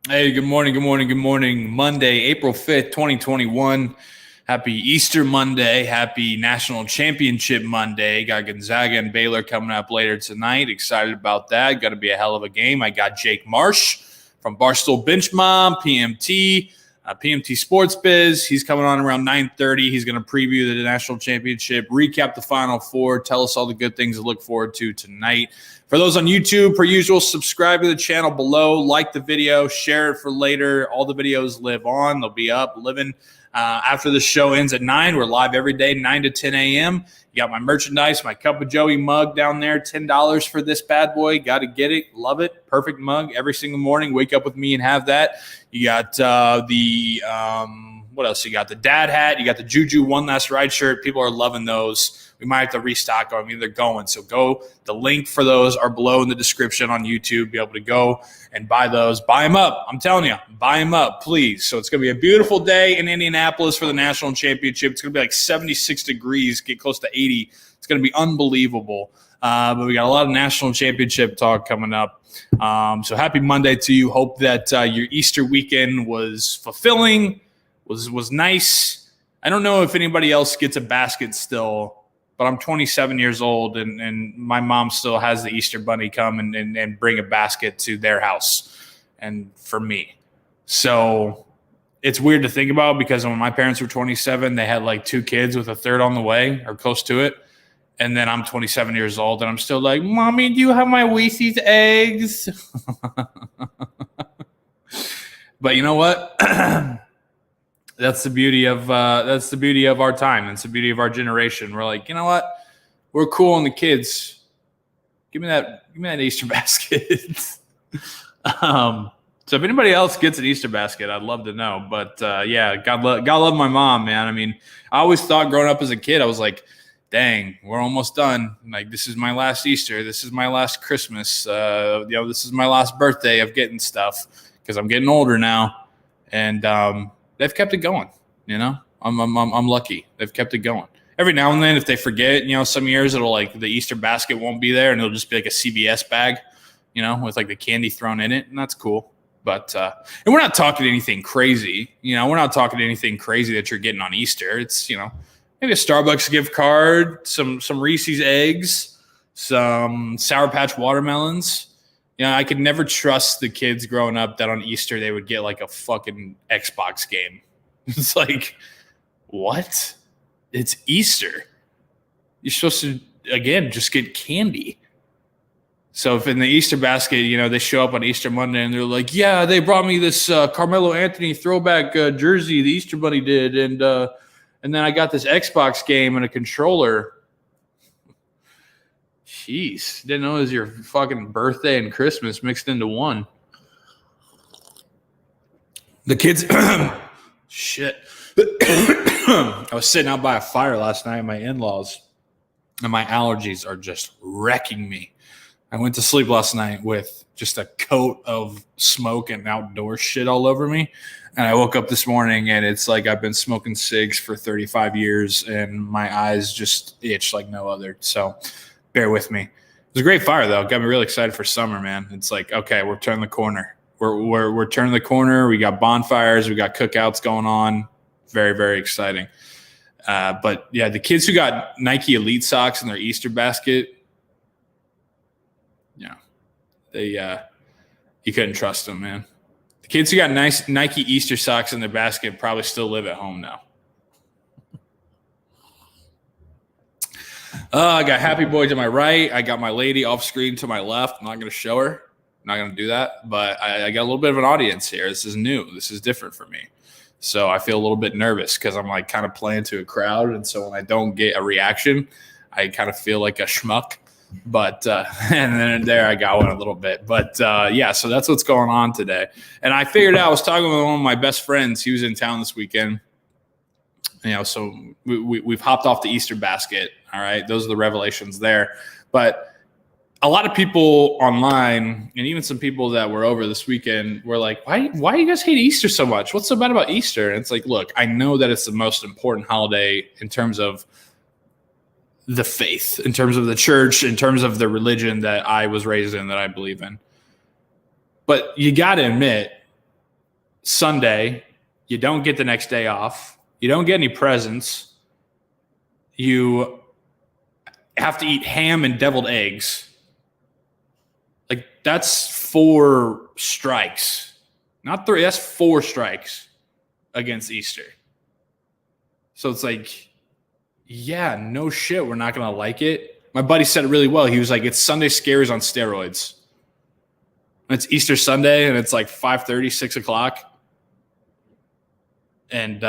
Hey, good morning, good morning, good morning. Monday, April 5th, 2021. Happy Easter Monday. Happy National Championship Monday. Got Gonzaga and Baylor coming up later tonight. Excited about that. Going to be a hell of a game. I got Jake Marsh from Barstool Benchmob, PMT Sports Biz. He's coming on around 9:30. He's going to preview the national championship, recap the Final Four, tell us all the good things to look forward to tonight. For those on YouTube, per usual, subscribe to the channel below, like the video, share it for later. All the videos live on. They'll be up, living. After the show ends at 9, we're live every day, 9 to 10 a.m. You got my merchandise, my Cup of Joey mug down there, $10 for this bad boy. Got to get it. Love it. Perfect mug every single morning. Wake up with me and have that. You got what else? You got the dad hat. You got the Juju One Last Ride shirt. People are loving those. We might have to restock them. I mean, they're going. So go. The link for those are below in the description on YouTube. Be able to go and buy those. Buy them up. I'm telling you, buy them up, please. So it's going to be a beautiful day in Indianapolis for the national championship. It's going to be like 76 degrees, get close to 80. It's going to be unbelievable. But we got a lot of national championship talk coming up. So happy Monday to you. Hope that your Easter weekend was fulfilling, was nice. I don't know if anybody else gets a basket still, but I'm 27 years old, and my mom still has the Easter bunny come and bring a basket to their house and for me. So it's weird to think about because when my parents were 27, they had like 2 kids with a third on the way or close to it. And then I'm 27 years old, and I'm still like, Mommy, do you have my Weese's eggs? But you know what? That's the beauty of our time. That's the beauty of our generation. We're like, you know what? We're cool on the kids. Give me that Easter basket. So if anybody else gets an Easter basket, I'd love to know. But yeah, God love my mom, man. I mean, I always thought growing up as a kid, I was like, dang, we're almost done. Like, this is my last Easter. This is my last Christmas. This is my last birthday of getting stuff because I'm getting older now. And they've kept it going. You know, I'm lucky. They've kept it going. Every now and then, if they forget, some years it'll like the Easter basket won't be there, and it'll just be like a CVS bag, with like the candy thrown in it, and that's cool. But and we're not talking anything crazy. We're not talking anything crazy that you're getting on Easter. It's maybe a Starbucks gift card, some Reese's eggs, some Sour Patch watermelons. I could never trust the kids growing up that on Easter they would get like a fucking Xbox game. It's like, what? It's Easter. You're supposed to, again, just get candy. So if in the Easter basket, they show up on Easter Monday and they're like, yeah, they brought me this Carmelo Anthony throwback jersey the Easter Bunny did, and then I got this Xbox game and a controller. Jeez, didn't know it was your fucking birthday and Christmas mixed into one. The kids, shit. I was sitting out by a fire last night, my in-laws, and my allergies are just wrecking me. I went to sleep last night with just a coat of smoke and outdoor shit all over me. And I woke up this morning and it's like I've been smoking cigs for 35 years and my eyes just itch like no other. So bear with me. It was a great fire though. Got me really excited for summer, man. It's like, okay, we're turning the corner. We're turning the corner. We got bonfires. We got cookouts going on. Very, very exciting. But yeah, the kids who got Nike Elite socks in their Easter basket, you couldn't trust them, man. The kids who got nice Nike Easter socks in their basket probably still live at home now. I got Happy Boy to my right. I got my lady off screen to my left. I'm not going to show her. I'm not going to do that. But I got a little bit of an audience here. This is new. This is different for me. So I feel a little bit nervous because I'm like kind of playing to a crowd. And so when I don't get a reaction, I kind of feel like a schmuck. But and then there I got one a little bit. But yeah, so that's what's going on today. And I figured out, I was talking with one of my best friends. He was in town this weekend. So we've hopped off the Easter basket. All right. Those are the revelations there. But a lot of people online and even some people that were over this weekend were like, why do you guys hate Easter so much? What's so bad about Easter? And it's like, look, I know that it's the most important holiday in terms of the faith, in terms of the church, in terms of the religion that I was raised in, that I believe in. But you got to admit, Sunday, you don't get the next day off. You don't get any presents. You have to eat ham and deviled eggs. Like, that's 4 strikes. Not 3. That's 4 strikes against Easter. So it's like, yeah, no shit, we're not going to like it. My buddy said it really well. He was like, it's Sunday scaries on steroids. And it's Easter Sunday, and it's like 5:30, 6 o'clock. And,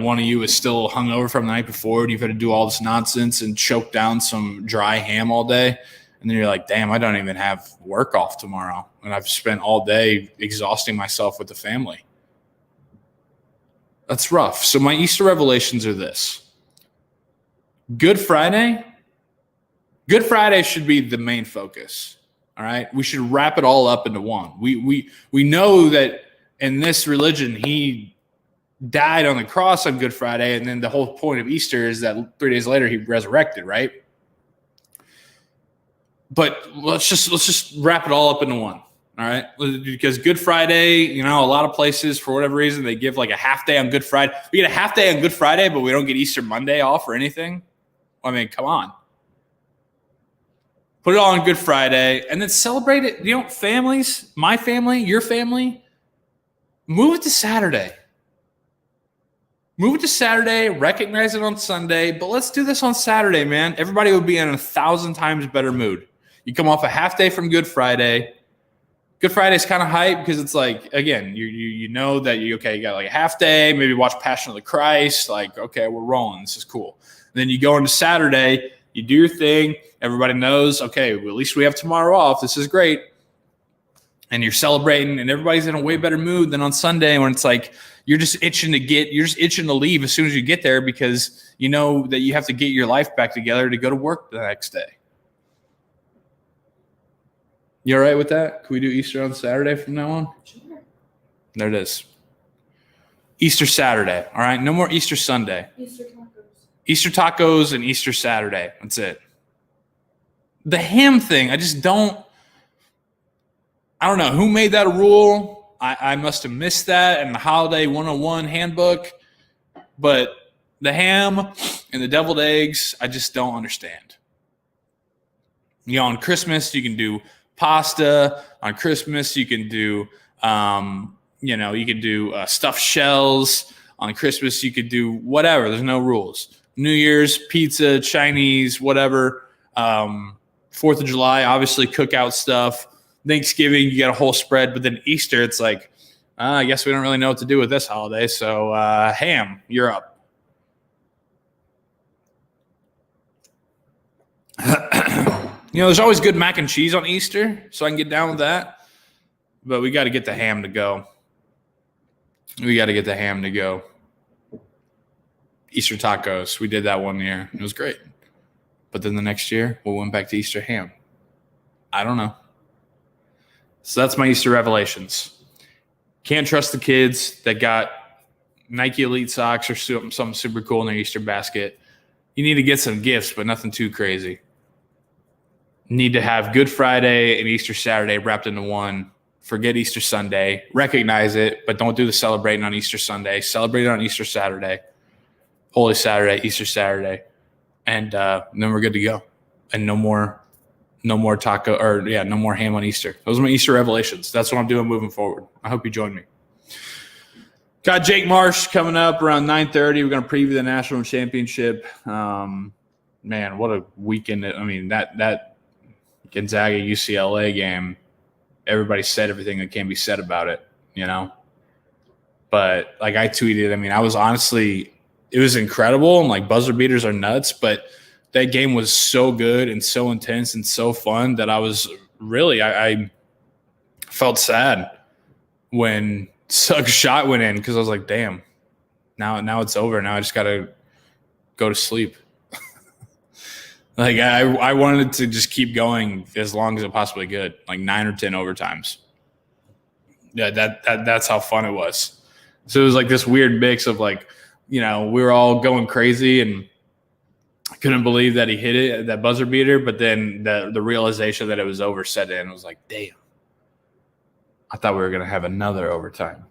one of you is still hungover from the night before, and you've had to do all this nonsense and choke down some dry ham all day. And then you're like, damn, I don't even have work off tomorrow. And I've spent all day exhausting myself with the family. That's rough. So my Easter revelations are this. Good Friday should be the main focus. All right. We should wrap it all up into one. We know that in this religion, he died on the cross on Good Friday, and then the whole point of Easter is that 3 days later he resurrected, right? But let's just wrap it all up into one. All right. Because Good Friday, a lot of places, for whatever reason, they give like a half day on Good Friday. We get a half day on Good Friday, but we don't get Easter Monday off or anything. I mean, come on. Put it all on Good Friday and then celebrate it. Families, my family, your family, move it to Saturday. Move it to Saturday, recognize it on Sunday, but let's do this on Saturday, man. Everybody would be in 1,000 times better mood. You come off a half day from Good Friday. Good Friday is kind of hype because it's like, again, you know that you got like a half day, maybe watch Passion of the Christ. Like, okay, we're rolling. This is cool. And then you go into Saturday, you do your thing. Everybody knows, okay, well, at least we have tomorrow off. This is great. And you're celebrating, and everybody's in a way better mood than on Sunday when it's like you're just itching to leave as soon as you get there because you know that you have to get your life back together to go to work the next day. You all right with that? Can we do Easter on Saturday from now on? Sure. There it is. Easter Saturday. All right. No more Easter Sunday. Easter tacos and Easter Saturday. That's it. The ham thing, I don't know who made that a rule. I must have missed that in the Holiday 101 handbook. But the ham and the deviled eggs, I just don't understand. On Christmas, you can do pasta. On Christmas, you can do, stuffed shells. On Christmas, you could do whatever. There's no rules. New Year's, pizza, Chinese, whatever. 4th of July, obviously cookout stuff. Thanksgiving, you got a whole spread. But then Easter, it's like, I guess we don't really know what to do with this holiday. So ham, you're up. There's always good mac and cheese on Easter, so I can get down with that. But we got to get the ham to go. Easter tacos. We did that one year. It was great. But then the next year, we went back to Easter ham. I don't know. So that's my Easter revelations. Can't trust the kids that got Nike Elite socks or something super cool in their Easter basket. You need to get some gifts, but nothing too crazy. Need to have Good Friday and Easter Saturday wrapped into one. Forget Easter Sunday. Recognize it, but don't do the celebrating on Easter Sunday. Celebrate it on Easter Saturday. Holy Saturday, Easter Saturday. And then we're good to go. And no more no more ham on Easter. Those are my Easter revelations. That's what I'm doing moving forward. I hope you join me. Got Jake Marsh coming up around 9:30. We're going to preview the national championship. Man, what a weekend. I mean, that Gonzaga UCLA game, everybody said everything that can be said about it, But like I tweeted, I was honestly, it was incredible. And like buzzer beaters are nuts, but that game was so good and so intense and so fun that I was really, I felt sad when Suggs' shot went in because I was like, damn, now it's over. Now I just got to go to sleep. Like I wanted to just keep going as long as it possibly could, like 9 or 10 overtimes. Yeah, that's how fun it was. So it was like this weird mix of like, we were all going crazy and I couldn't believe that he hit it, that buzzer beater, but then the realization that it was over set in. I was like, damn. I thought we were going to have another overtime.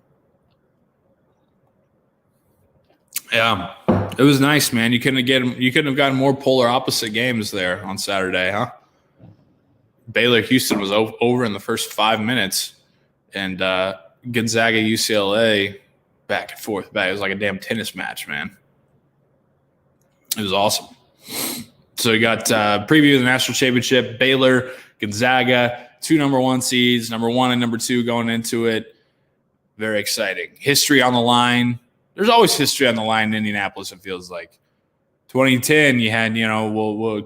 Yeah, it was nice, man. You couldn't have gotten more polar opposite games there on Saturday, huh? Baylor Houston was over in the first 5 minutes, and Gonzaga UCLA back and forth. Back. It was like a damn tennis match, man. It was awesome. So we got preview of the national championship. Baylor, Gonzaga, 2 number 1 seeds, number 1 and number 2 going into it. Very exciting. History on the line. There's always history on the line in Indianapolis, it feels like. 2010, you had,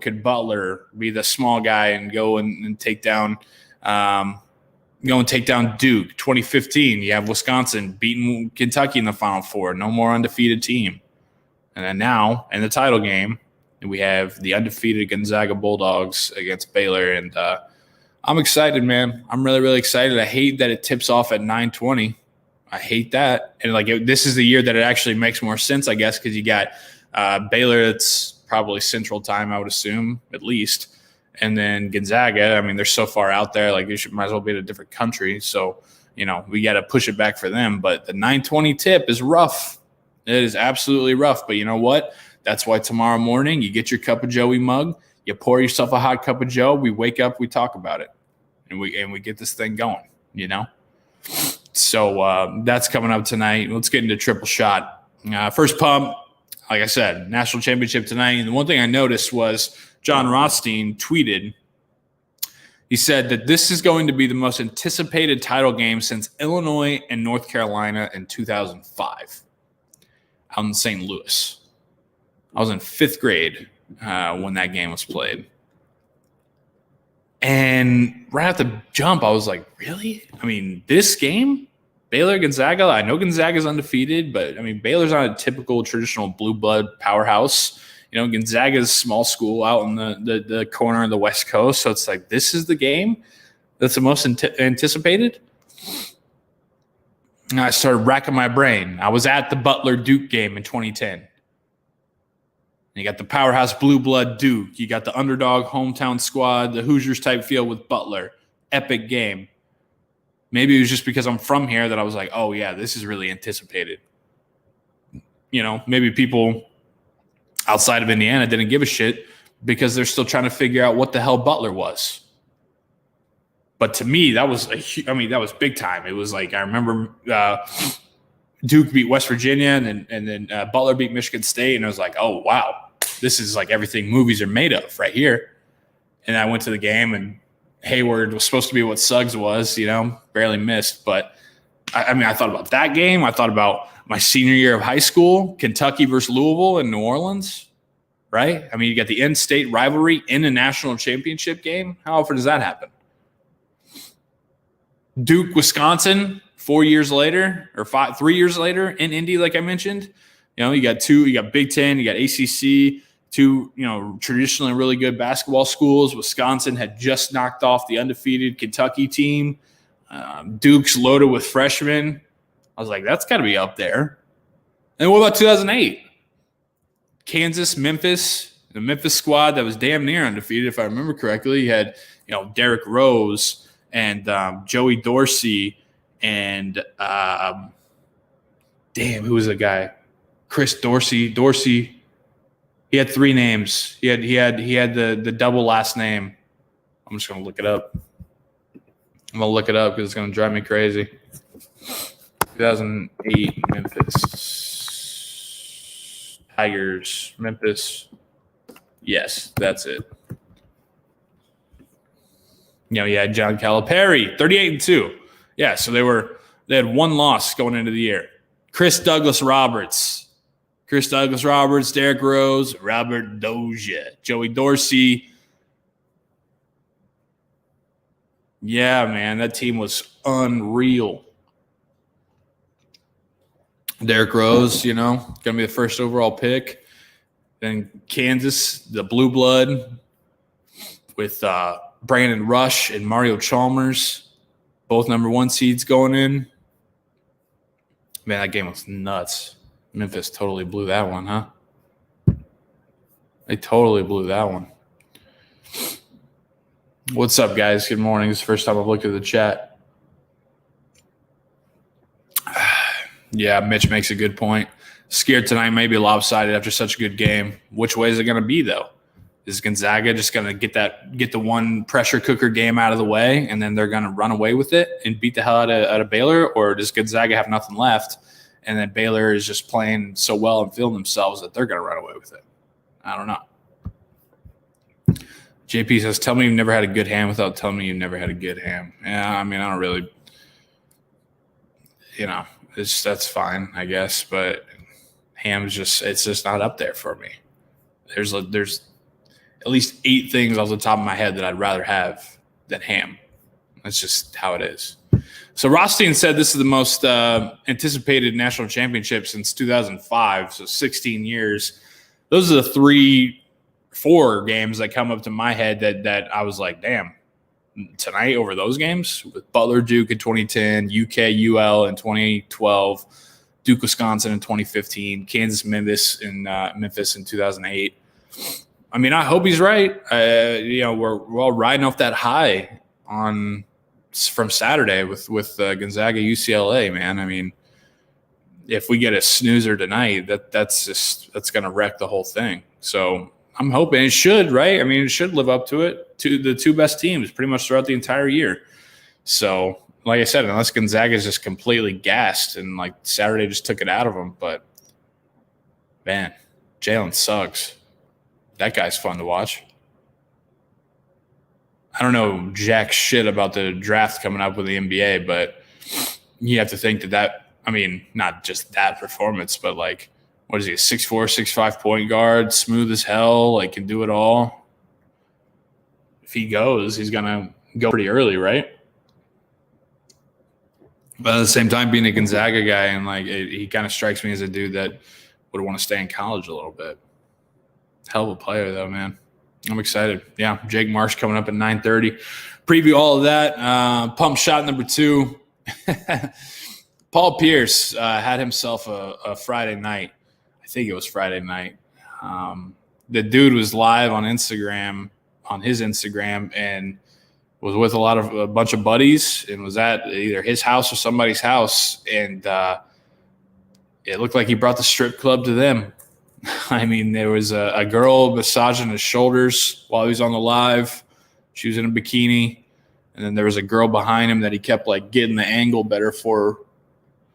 could Butler be the small guy and go and take down Duke. 2015, you have Wisconsin beating Kentucky in the Final Four. No more undefeated team. And then now, in the title game, we have the undefeated Gonzaga Bulldogs against Baylor. And I'm excited, man. I'm really, really excited. I hate that it tips off at 9:20. I hate that. And this is the year that it actually makes more sense, I guess, because you got Baylor, it's probably Central Time, I would assume, at least. And then Gonzaga, I mean, they're so far out there, like might as well be in a different country. So, we got to push it back for them. But the 9:20 tip is rough. It is absolutely rough. But you know what? That's why tomorrow morning you get your cup of Joey mug, you pour yourself a hot cup of Joe, we wake up, we talk about it, and we get this thing going, So that's coming up tonight. Let's get into triple shot. First pump, like I said, national championship tonight. And the one thing I noticed was John Rothstein tweeted, he said that this is going to be the most anticipated title game since Illinois and North Carolina in 2005 out in St. Louis. I was in 5th grade when that game was played. And right at the jump, I was like, really? I mean, this game? Baylor-Gonzaga? I know Gonzaga's undefeated, but, I mean, Baylor's not a typical traditional blue blood powerhouse. Gonzaga's small school out in the corner of the West Coast. So it's like, this is the game that's the most anticipated? And I started racking my brain. I was at the Butler-Duke game in 2010. You got the powerhouse blue blood Duke. You got the underdog hometown squad, the Hoosiers type feel with Butler. Epic game. Maybe it was just because I'm from here that I was like, oh, yeah, this is really anticipated. Maybe people outside of Indiana didn't give a shit because they're still trying to figure out what the hell Butler was. But to me, that was that was big time. It was like, I remember Duke beat West Virginia and then Butler beat Michigan State. And I was like, oh, wow, this is like everything movies are made of right here. And I went to the game and Hayward was supposed to be what Suggs was, barely missed. But, I thought about that game. I thought about my senior year of high school, Kentucky versus Louisville in New Orleans, right? I mean, you got the in-state rivalry in a national championship game. How often does that happen? Duke, Wisconsin, 4 years later or 3 years later in Indy, like I mentioned. You got Big Ten, you got ACC, 2, traditionally really good basketball schools. Wisconsin had just knocked off the undefeated Kentucky team. Duke's loaded with freshmen. I was like, that's got to be up there. And what about 2008? Kansas, Memphis, the Memphis squad that was damn near undefeated, if I remember correctly. You had, Derrick Rose and Joey Dorsey and who was the guy? Chris Dorsey. He had 3 names. He had the double last name. I'm just gonna look it up. I'm gonna look it up because it's gonna drive me crazy. 2008 Memphis Tigers. Memphis. Yes, that's it. You had John Calipari, 38-2. Yeah, so they had 1 loss going into the year. Chris Douglas Roberts, Derrick Rose, Robert Dozier, Joey Dorsey. Yeah, man, that team was unreal. Derrick Rose, going to be the first overall pick. Then Kansas, the blue blood with Brandon Rush and Mario Chalmers, both number 1 seeds going in. Man, that game was nuts. Memphis totally blew that one, huh? They totally blew that one. What's up, guys? Good morning. It's the first time I've looked at the chat. Yeah, Mitch makes a good point. Scared tonight may be lopsided after such a good game. Which way is it going to be, though? Is Gonzaga just going to get the one pressure cooker game out of the way, and then they're going to run away with it and beat the hell out of Baylor? Or does Gonzaga have nothing left, and then Baylor is just playing so well and feeling themselves that they're going to run away with it? I don't know. JP says, tell me you've never had a good ham without telling me you've never had a good ham. Yeah, I mean, I don't really, that's fine, I guess. But ham's it's just not up there for me. There's at least 8 things off the top of my head that I'd rather have than ham. That's just how it is. So Rothstein said this is the most anticipated national championship since 2005, so 16 years. Those are the 4 games that come up to my head that I was like, damn, tonight over those games with Butler, Duke in 2010, UK, UL in 2012, Duke, Wisconsin in 2015, Kansas, Memphis in 2008. I mean, I hope he's right. We're all riding off that high from Saturday with Gonzaga, UCLA, man. I mean, if we get a snoozer tonight, that's going to wreck the whole thing. So I'm hoping it should, right? I mean, it should live up to it, to the 2 best teams pretty much throughout the entire year. So, like I said, unless Gonzaga is just completely gassed and like Saturday just took it out of them, but man, Jalen Suggs. That guy's fun to watch. I don't know jack shit about the draft coming up with the NBA, but you have to think that I mean, not just that performance, but like, what is he, a 6'4", 6'5" point guard, smooth as hell, like can do it all. If he goes, he's going to go pretty early, right? But at the same time, being a Gonzaga guy, and like he kind of strikes me as a dude that would want to stay in college a little bit. Hell of a player, though, man. I'm excited. Yeah, Jake Marsh coming up at 9:30. Preview all of that. Pump shot number 2. Paul Pierce had himself a Friday night. I think it was Friday night. The dude was live on his Instagram, and was with a bunch of buddies, and was at either his house or somebody's house, and it looked like he brought the strip club to them. I mean, there was a girl massaging his shoulders while he was on the live. She was in a bikini. And then there was a girl behind him that he kept like getting the angle better for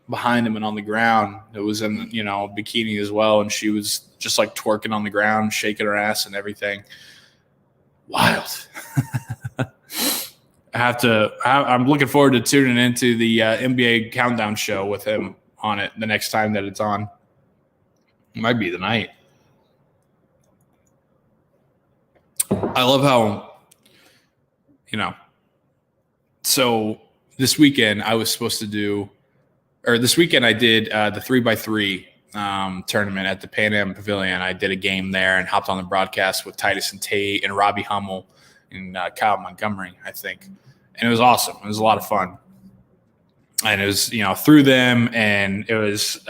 behind him and on the ground. It was in, bikini as well. And she was just like twerking on the ground, shaking her ass and everything. Wild. I'm looking forward to tuning into the NBA countdown show with him on it the next time that it's on. It might be the night. I love how, so this weekend I was supposed to do, or this weekend I did the 3x3 tournament at the Pan Am Pavilion. I did a game there and hopped on the broadcast with Titus and Tate and Robbie Hummel and Kyle Montgomery, I think. And it was awesome. It was a lot of fun. And it was, through them, and it was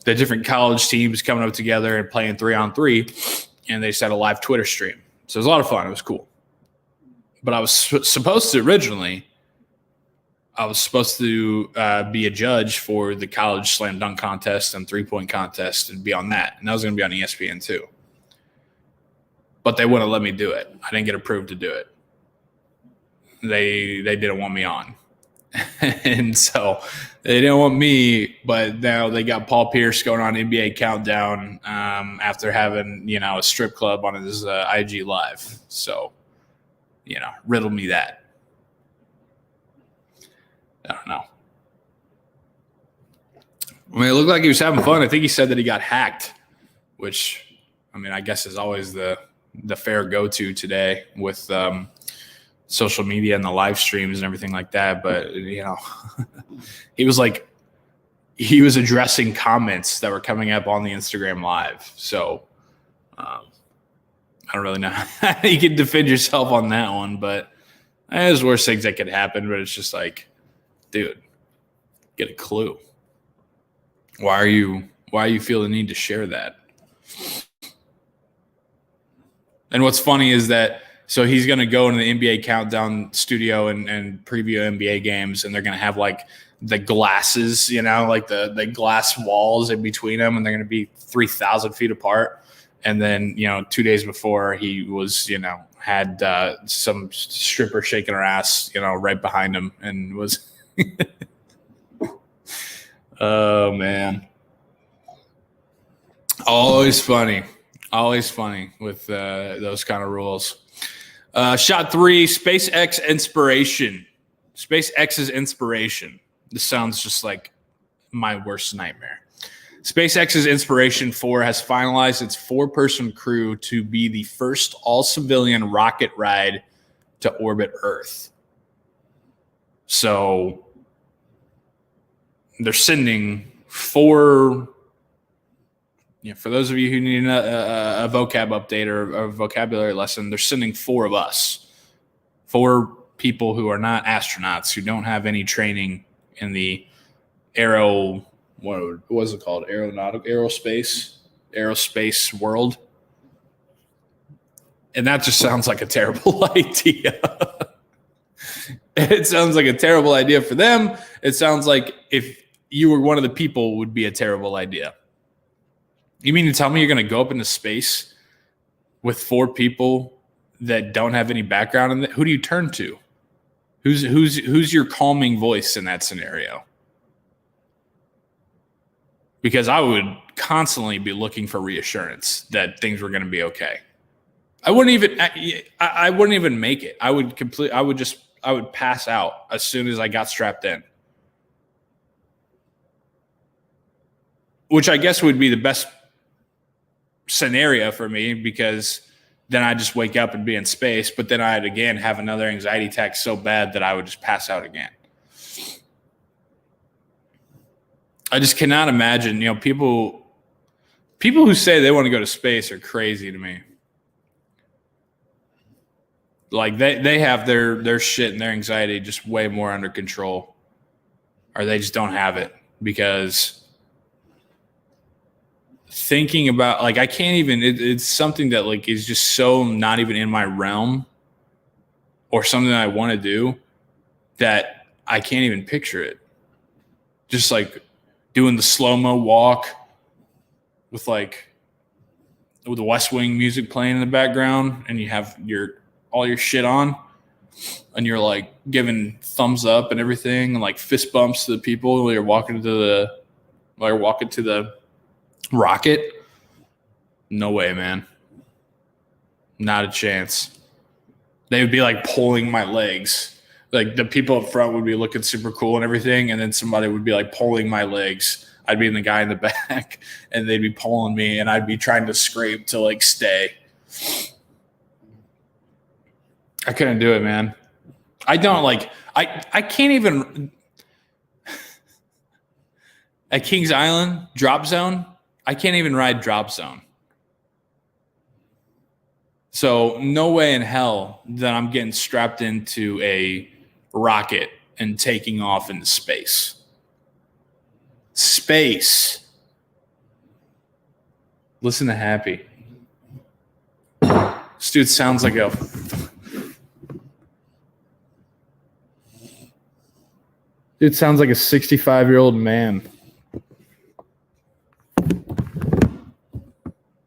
the different college teams coming up together and playing 3-on-3, and they just had a live Twitter stream. So it was a lot of fun. It was cool. But I was supposed to be a judge for the college slam dunk contest and 3-point contest and be on that. And that was going to be on ESPN too. But they wouldn't let me do it. I didn't get approved to do it. They didn't want me on. And so they didn't want me, but now they got Paul Pierce going on NBA Countdown after having, a strip club on his IG Live. So, riddle me that. I don't know. I mean, it looked like he was having fun. I think he said that he got hacked, which, I guess is always the fair go-to today with social media and the live streams and everything like that. But, he was addressing comments that were coming up on the Instagram Live. So I don't really know how you can defend yourself on that one, but there's worse things that could happen. But it's just like, dude, get a clue. Why are you feel the need to share that? And what's funny is that, so he's going to go into the NBA Countdown studio and preview NBA games, and they're going to have like the glasses, like the glass walls in between them, and they're going to be 3,000 feet apart. And then, 2 days before, he was, had some stripper shaking her ass, right behind him, and was oh man, always funny with those kind of rules. Shot 3, SpaceX's inspiration. This sounds just like my worst nightmare. SpaceX's Inspiration 4 has finalized its 4-person crew to be the first all-civilian rocket ride to orbit Earth. So they're sending 4. For those of you who need a vocab update or a vocabulary lesson, they're sending 4 of us. 4 people who are not astronauts, who don't have any training in the what was it called? Aerospace world. And that just sounds like a terrible idea. It sounds like a terrible idea for them. It sounds like if you were one of the people, it would be a terrible idea. You mean to tell me you're going to go up into space with 4 people that don't have any background in it? Who do you turn to? Who's your calming voice in that scenario? Because I would constantly be looking for reassurance that things were going to be okay. I wouldn't even make it. I would pass out as soon as I got strapped in. Which I guess would be the best scenario for me, because then I just wake up and be in space, but then I'd again have another anxiety attack so bad that I would just pass out again. I just cannot imagine, people who say they want to go to space are crazy to me. Like they have their shit and their anxiety just way more under control, or they just don't have it, because thinking about, like, I can't even, it's something that like is just so not even in my realm, or something that I want to do, that I can't even picture it. Just like doing the slow-mo walk with the West Wing music playing in the background, and you have all your shit on, and you're like giving thumbs up and everything, and like fist bumps to the people while you're walking to the rocket. No way, man. Not a chance. They would be like pulling my legs. Like the people up front would be looking super cool and everything, and then somebody would be like pulling my legs. I'd be in the guy in the back, and they'd be pulling me, and I'd be trying to scrape to like stay. I couldn't do it, man. I can't even. At Kings Island, drop zone, I can't even ride drop zone. So no way in hell that I'm getting strapped into a rocket and taking off into space. Space. Listen to Happy. This dude sounds like a... Dude sounds like a 65-year-old man.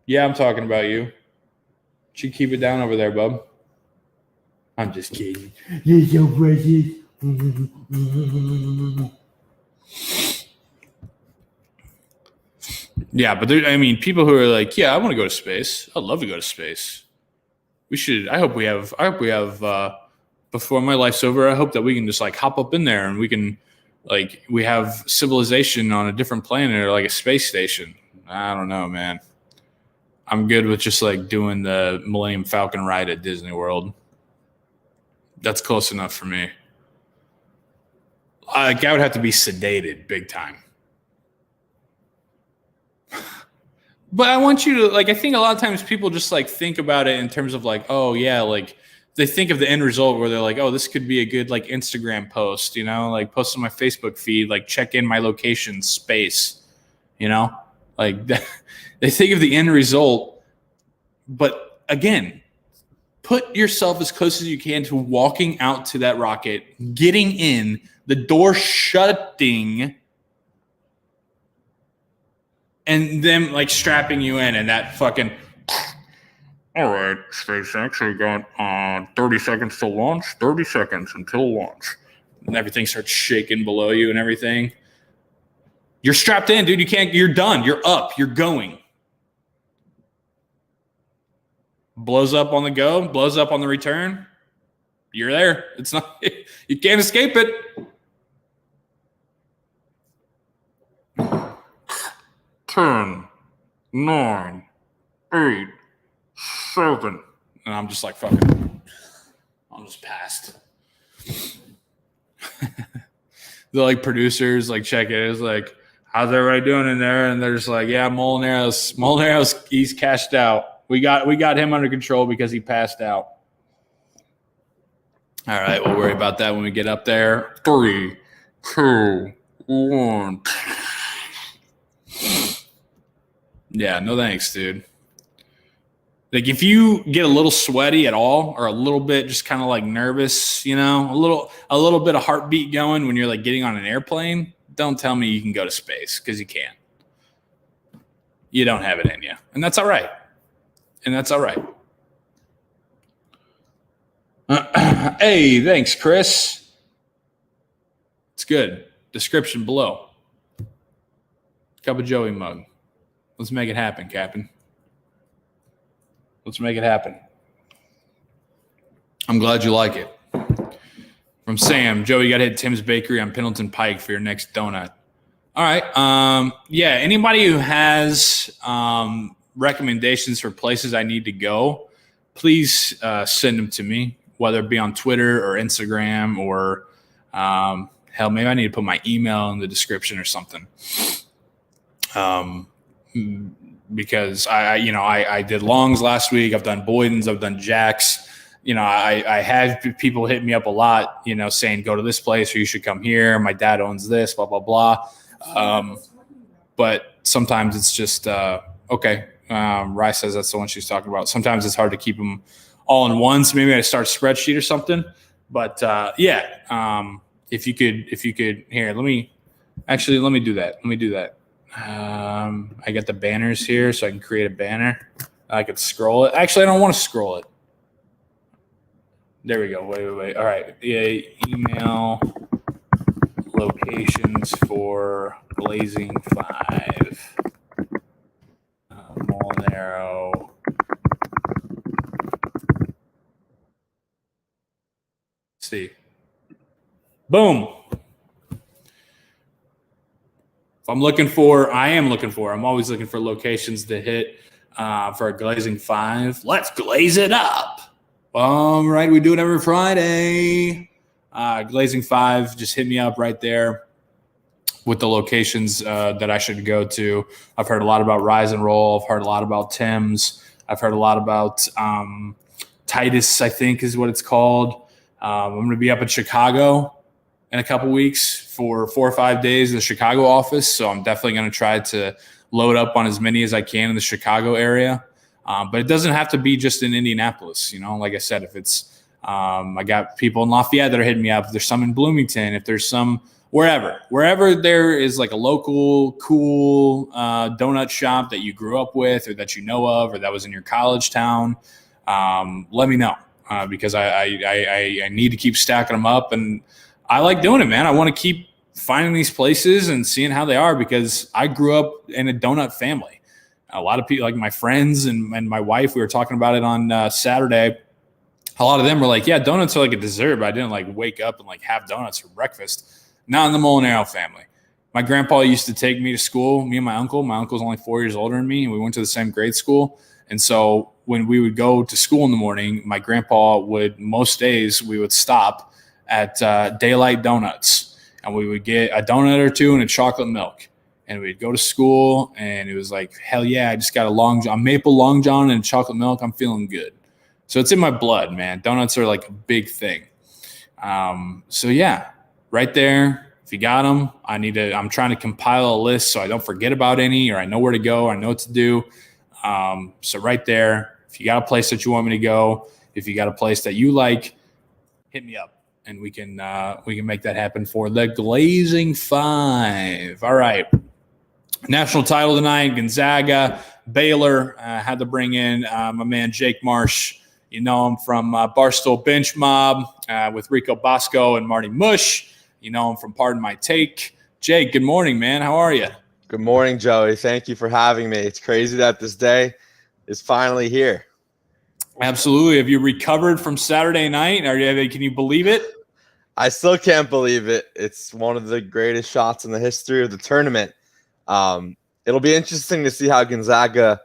Yeah, I'm talking about you. Should you keep it down over there, bub? I'm just kidding. You're so precious. Yeah, but people who are like, yeah, I want to go to space. I'd love to go to space. We should. I hope we have. Before my life's over, I hope that we can just like hop up in there, and we can, like, we have civilization on a different planet, or like a space station. I don't know, man. I'm good with just like doing the Millennium Falcon ride at Disney World. That's close enough for me. Like, I would have to be sedated big time. But I want you to, like, I think a lot of times people just like think about it in terms of like, oh yeah, like they think of the end result where they're like, oh, this could be a good like Instagram post, like post on my Facebook feed, like check in my location space, like that. They think of the end result, but again, put yourself as close as you can to walking out to that rocket, getting in, the door shutting, and them like strapping you in, and that fucking. All right, SpaceX, we got 30 seconds to launch. 30 seconds until launch, and everything starts shaking below you and everything. You're strapped in, dude. You can't. You're done. You're up. You're going. Blows up on the go. Blows up on the return. You're there. It's not. You can't escape it. 10, 9, 8, 7. And I'm just like, fucking, I'm just passed. The like producers like check it. It's like, how's everybody doing in there? And they're just like, yeah, Molinaro's he's cashed out. We got him under control because he passed out. All right, we'll worry about that when we get up there. 3, 2, 1. Yeah, no thanks, dude. Like if you get a little sweaty at all or a little bit just kind of like nervous, you know, a little bit of heartbeat going when you're like getting on an airplane, don't tell me you can go to space because you can't. You don't have it in you. And that's all right. Hey, thanks, Chris. It's good. Description below. Cup of Joey mug. Let's make it happen, Captain. Let's make it happen. I'm glad you like it. From Sam, Joey, you got to hit Tim's Bakery on Pendleton Pike for your next donut. All right. Yeah, anybody who has recommendations for places I need to go, please send them to me, whether it be on Twitter or Instagram or hell, maybe I need to put my email in the description or something. Because I did Longs last week. I've done Boydens. I've done Jacks. You know, I had people hit me up a lot, you know, saying go to this place or you should come here. My dad owns this, blah, blah, blah. But sometimes it's just, okay. Rye says that's the one she's talking about. Sometimes it's hard to keep them all in one. So maybe I start a spreadsheet or something. But yeah, if you could here, let me do that. I got the banners here, so I can create a banner. I could scroll it. Actually, I don't want to scroll it. There we go. Wait. All right. Yeah, email locations for Blazing 5. Molinaro. See. Boom. I'm always looking for locations to hit for a Glazing 5. Let's glaze it up. All right, we do it every Friday. Glazing 5, just hit me up right there with the locations that I should go to. I've heard a lot about Rise and Roll. I've heard a lot about Tim's. I've heard a lot about Titus, I think is what it's called. I'm going to be up in Chicago in a couple weeks for 4 or 5 days in the Chicago office. So I'm definitely going to try to load up on as many as I can in the Chicago area. But it doesn't have to be just in Indianapolis. You know, like I said, if it's, I got people in Lafayette that are hitting me up. If there's some in Bloomington, if there's some wherever there is like a local cool donut shop that you grew up with or that you know of, or that was in your college town, let me know because I need to keep stacking them up. And I like doing it, man. I want to keep finding these places and seeing how they are because I grew up in a donut family. A lot of people, like my friends and my wife, we were talking about it on Saturday. A lot of them were like, yeah, donuts are like a dessert, but I didn't like wake up and like have donuts for breakfast. Not in the Molinaro family. My grandpa used to take me to school, me and my uncle. My uncle's only 4 years older than me, and we went to the same grade school. And so when we would go to school in the morning, my grandpa would, most days, we would stop at Daylight Donuts, and we would get a donut or two and a chocolate milk. And we'd go to school, and it was like, hell yeah, I just got a maple Long John and chocolate milk. I'm feeling good. So it's in my blood, man. Donuts are like a big thing. So yeah, right there. If you got them, I'm trying to compile a list so I don't forget about any, or I know where to go, I know what to do. So right there, if you got a place that you want me to go, if you got a place that you like, hit me up and we can make that happen for the Glazing Five. All right. National title tonight, Gonzaga. Baylor had to bring in my man Jake Marsh. You know him from Barstool Benchmob with Rico Bosco and Marty Mush. You know him from Pardon My Take. Jake, good morning, man. How are you? Good morning, Joey. Thank you for having me. It's crazy that this day is finally here. Absolutely. Have you recovered from Saturday night? Can you believe it? I still can't believe it. It's one of the greatest shots in the history of the tournament. It'll be interesting to see how Gonzaga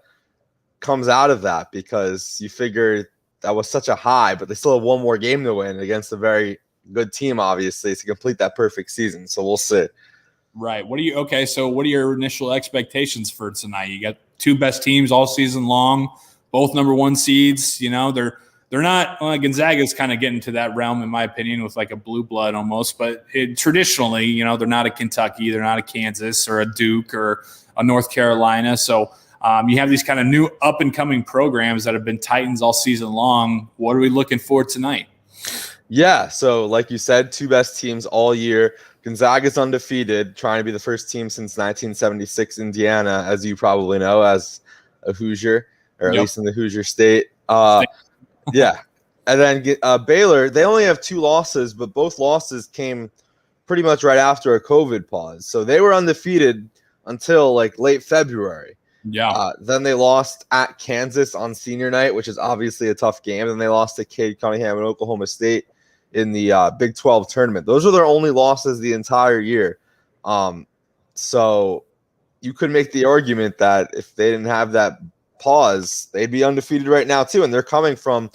comes out of that, because you figure that was such a high, but they still have one more game to win against a very good team, obviously, to complete that perfect season. So we'll see. Right. So what are your initial expectations for tonight? You got two best teams all season long, both number one seeds. You know, they're not Gonzaga's kind of getting to that realm, in my opinion, with like a blue blood almost. But traditionally, you know, they're not a Kentucky, they're not a Kansas or a Duke or a North Carolina. So you have these kind of new up and coming programs that have been Titans all season long. What are we looking for tonight? Yeah. So like you said, two best teams all year. Gonzaga's undefeated, trying to be the first team since 1976 Indiana, as you probably know, as a Hoosier, or at least in the Hoosier State. Yeah. And then Baylor, they only have two losses, but both losses came pretty much right after a COVID pause. So they were undefeated until like late February. Yeah. Then they lost at Kansas on senior night, which is obviously a tough game. Then they lost to Cade Cunningham and Oklahoma State in the Big 12 tournament. Those are their only losses the entire year. So you could make the argument that if they didn't have that pause, they'd be undefeated right now too. And they're coming from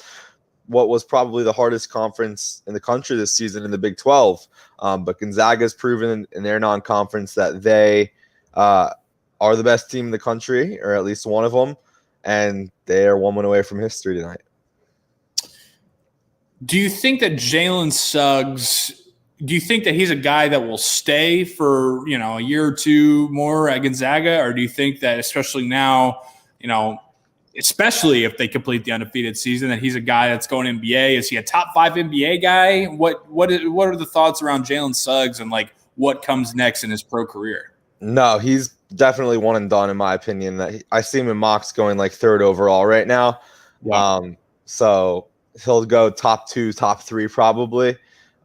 what was probably the hardest conference in the country this season in the Big 12. But Gonzaga's proven in their non-conference that they are the best team in the country, or at least one of them, and they are one win away from history tonight. Do you think that Jalen Suggs, do you think that he's a guy that will stay for, you know, a year or two more at Gonzaga? Or do you think that, especially now, you know, especially if they complete the undefeated season, that he's a guy that's going NBA? Is he a top 5 NBA guy? What are the thoughts around Jalen Suggs and like what comes next in his pro career? No, he's definitely one and done in my opinion. I see him in mocks going like 3rd overall right now. Yeah. So he'll go top 2, top 3 probably.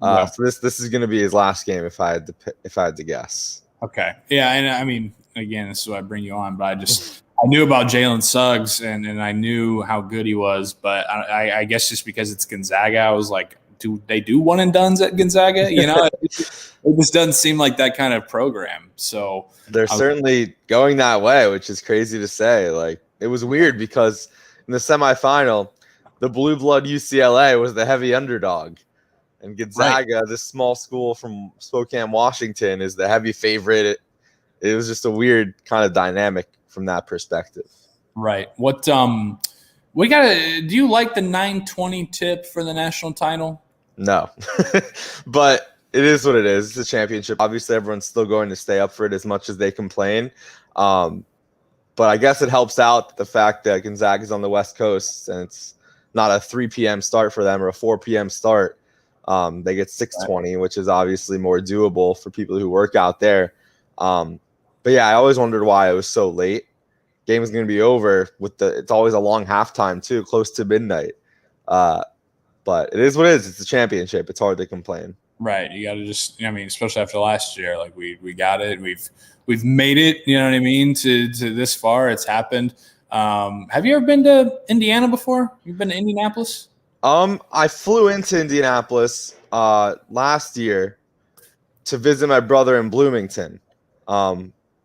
So this is going to be his last game if I had to guess. Okay. Yeah, and I mean, again, this is why I bring you on, but I knew about Jalen Suggs and I knew how good he was, but I guess just because it's Gonzaga, I was like, do they do one and dones at Gonzaga? You know, it just doesn't seem like that kind of program. So they're certainly going that way, which is crazy to say. Like, it was weird because in the semifinal, the blue blood UCLA was the heavy underdog, and Gonzaga, this small school from Spokane, Washington, is the heavy favorite. It was just a weird kind of dynamic from that perspective. Right. What do you like the 920 tip for the national title? No, but it is what it is. It's a championship. Obviously, everyone's still going to stay up for it as much as they complain. But I guess it helps out the fact that Gonzaga is on the West Coast and it's not a 3 p.m. start for them or a 4 p.m. start. They get 6:20, which is obviously more doable for people who work out there. But yeah, I always wondered why it was so late. Game is going to be over it's always a long halftime too, close to midnight. But it is what it is. It's a championship. It's hard to complain. Right. You got to just, I mean, especially after last year, like we got it. We've made it, you know what I mean, to this far. It's happened. Have you ever been to Indiana before? You've been to Indianapolis? I flew into Indianapolis last year to visit my brother in Bloomington.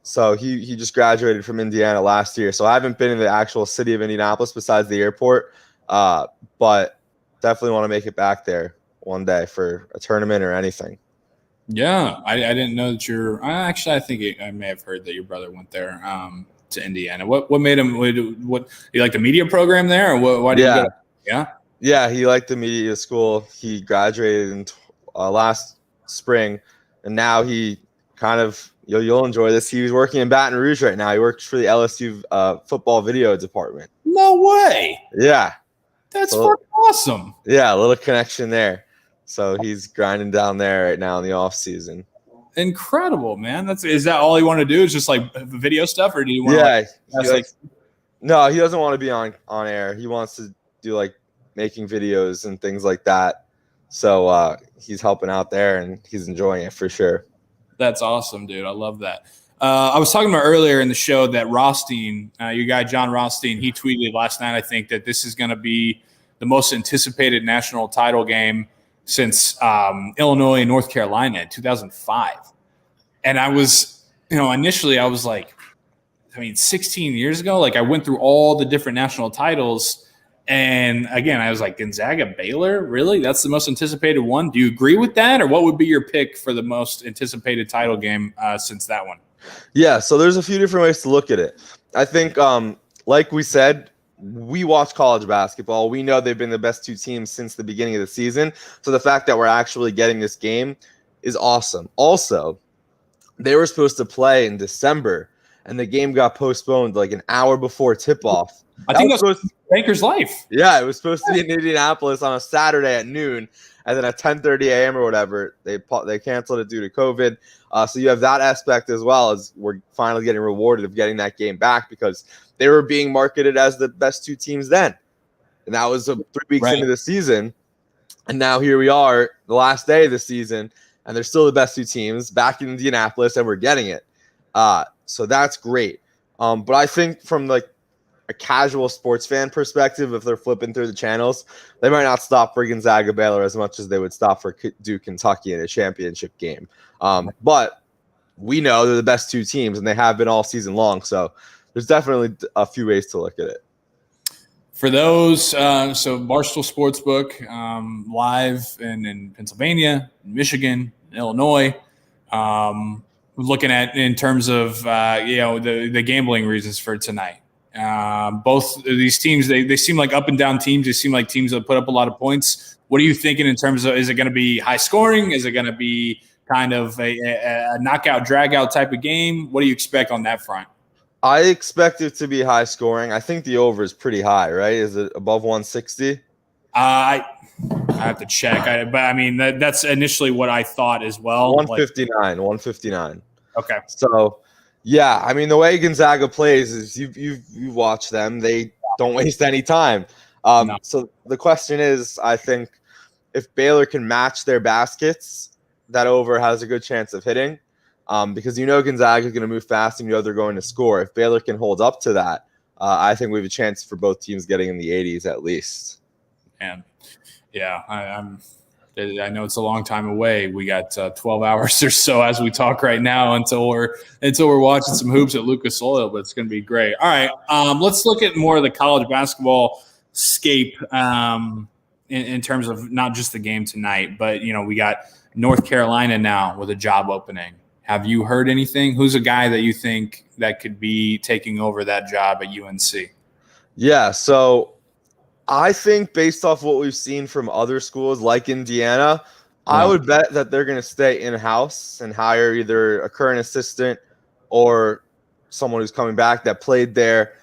So he just graduated from Indiana last year. So I haven't been in the actual city of Indianapolis besides the airport. But definitely want to make it back there one day for a tournament or anything. Yeah, I didn't know that I think I may have heard that your brother went there to Indiana. What made him? What you like the media program there, or why did you go? Yeah. Yeah, he liked the media school. He graduated in last spring, and now he kind of you'll enjoy this. He was working in Baton Rouge right now. He works for the LSU football video department. No way. Yeah, that's fucking awesome. Yeah, a little connection there. So he's grinding down there right now in the off season. Incredible, man. Is that all you want to do? Is just like video stuff, or do you want to No, he doesn't want to be on air. He wants to do like making videos and things like that. So he's helping out there and he's enjoying it for sure. That's awesome, dude. I love that. I was talking about earlier in the show that Rothstein, your guy John Rothstein, he tweeted last night, I think, that this is going to be the most anticipated national title game since Illinois and North Carolina in 2005. And I was, initially I was like, 16 years ago, like I went through all the different national titles. And again, I was like, Gonzaga, Baylor, really? That's the most anticipated one? Do you agree with that? Or what would be your pick for the most anticipated title game since that one? Yeah, so there's a few different ways to look at it. I think, like we said, we watch college basketball. We know they've been the best two teams since the beginning of the season. So the fact that we're actually getting this game is awesome. Also, they were supposed to play in December, and the game got postponed like an hour before tip-off. I think that was Baker's life. Yeah, it was supposed to be in Indianapolis on a Saturday at noon, and then at 10:30 a.m. or whatever, they canceled it due to COVID. So you have that aspect as well, as we're finally getting rewarded of getting that game back because they were being marketed as the best two teams then. And that was 3 weeks into the season. And now here we are, the last day of the season, and they're still the best two teams back in Indianapolis, and we're getting it. So that's great. But I think from like a casual sports fan perspective, if they're flipping through the channels, they might not stop for Gonzaga Baylor as much as they would stop for Duke Kentucky in a championship game. But we know they're the best two teams, and they have been all season long. So there's definitely a few ways to look at it. For those, so Barstool Sportsbook, live in Pennsylvania, Michigan, Illinois, looking at in terms of the gambling reasons for tonight. Both of these teams, they seem like up and down teams. They seem like teams that put up a lot of points. What are you thinking in terms of, is it going to be high scoring? Is it going to be kind of a knockout, drag out type of game? What do you expect on that front? I expect it to be high scoring. I think the over is pretty high, right? Is it above 160? I have to check. But I mean, that's initially what I thought as well. 159. Okay. So, yeah, I mean, the way Gonzaga plays is you watch them. They don't waste any time. No. So the question is, I think if Baylor can match their baskets, that over has a good chance of hitting. Because Gonzaga is going to move fast and they're going to score. If Baylor can hold up to that, I think we have a chance for both teams getting in the 80s at least. And yeah, I know it's a long time away. We got 12 hours or so as we talk right now until we're watching some hoops at Lucas Oil, but it's going to be great. All right, let's look at more of the college basketball scape in terms of not just the game tonight, but we got North Carolina now with a job opening. Have you heard anything? Who's a guy that you think that could be taking over that job at UNC? Yeah, so I think based off what we've seen from other schools like Indiana, I would bet that they're going to stay in-house and hire either a current assistant or someone who's coming back that played there.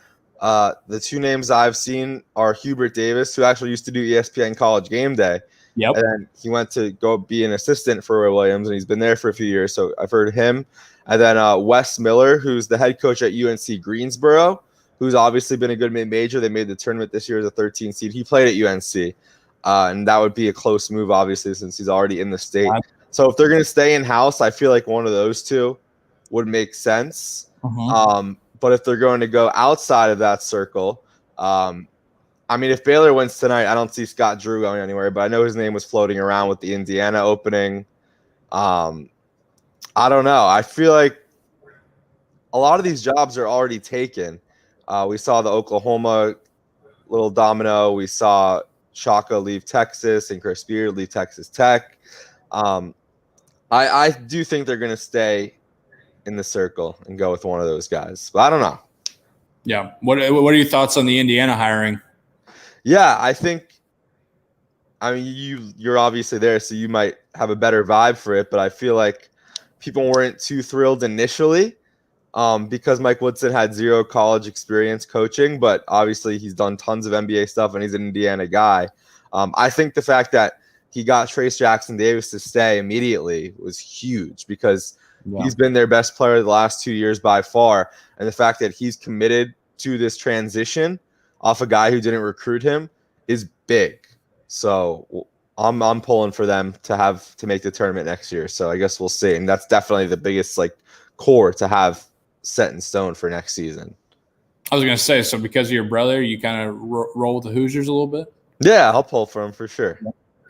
The two names I've seen are Hubert Davis, who actually used to do ESPN College Game Day. Yep. And then he went to go be an assistant for Roy Williams, and he's been there for a few years. So I've heard him. And then Wes Miller, who's the head coach at UNC Greensboro, who's obviously been a good mid-major. They made the tournament this year as a 13 seed. He played at UNC, and that would be a close move, obviously, since he's already in the state. So if they're going to stay in-house, I feel like one of those two would make sense. But if they're going to go outside of that circle, I mean, if Baylor wins tonight, I don't see Scott Drew going anywhere, but I know his name was floating around with the Indiana opening. I don't know. I feel like a lot of these jobs are already taken. We saw the Oklahoma little domino. We saw Shaka leave Texas and Chris Beard leave Texas Tech. I do think they're going to stay in the circle and go with one of those guys, but I don't know. Yeah. What are your thoughts on the Indiana hiring? Yeah, I mean, you're obviously there, so you might have a better vibe for it, but I feel like people weren't too thrilled initially because Mike Woodson had zero college experience coaching, but obviously he's done tons of NBA stuff and he's an Indiana guy. I think the fact that he got Trace Jackson-Davis to stay immediately was huge because he's been their best player the last 2 years by far. And the fact that he's committed to this transition off a guy who didn't recruit him is big. So I'm pulling for them to make the tournament next year. So I guess we'll see. And that's definitely the biggest like core to have set in stone for next season. I was going to say, so because of your brother, you kind of roll with the Hoosiers a little bit? Yeah, I'll pull for him for sure.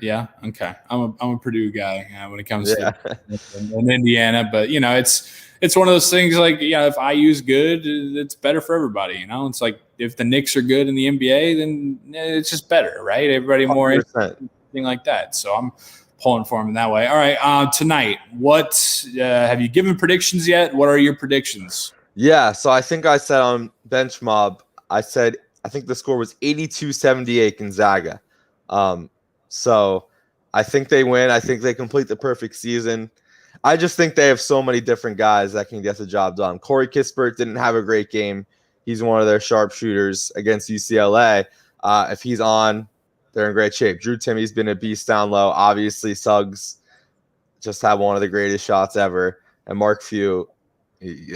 Yeah. Okay. I'm a Purdue guy when it comes to in Indiana, but it's one of those things like, if IU's good, it's better for everybody. It's like if the Knicks are good in the NBA, then it's just better, right? Everybody more interesting like that. So I'm pulling for them in that way. All right. Tonight, what have you given predictions yet? What are your predictions? Yeah. So I think I said on Benchmob, I think the score was 82-78 Gonzaga. So I think they win. I think they complete the perfect season. I just think they have so many different guys that can get the job done. Corey Kispert didn't have a great game. He's one of their sharpshooters against UCLA. If he's on, they're in great shape. Drew Timmy's been a beast down low. Obviously, Suggs just had one of the greatest shots ever. And Mark Few,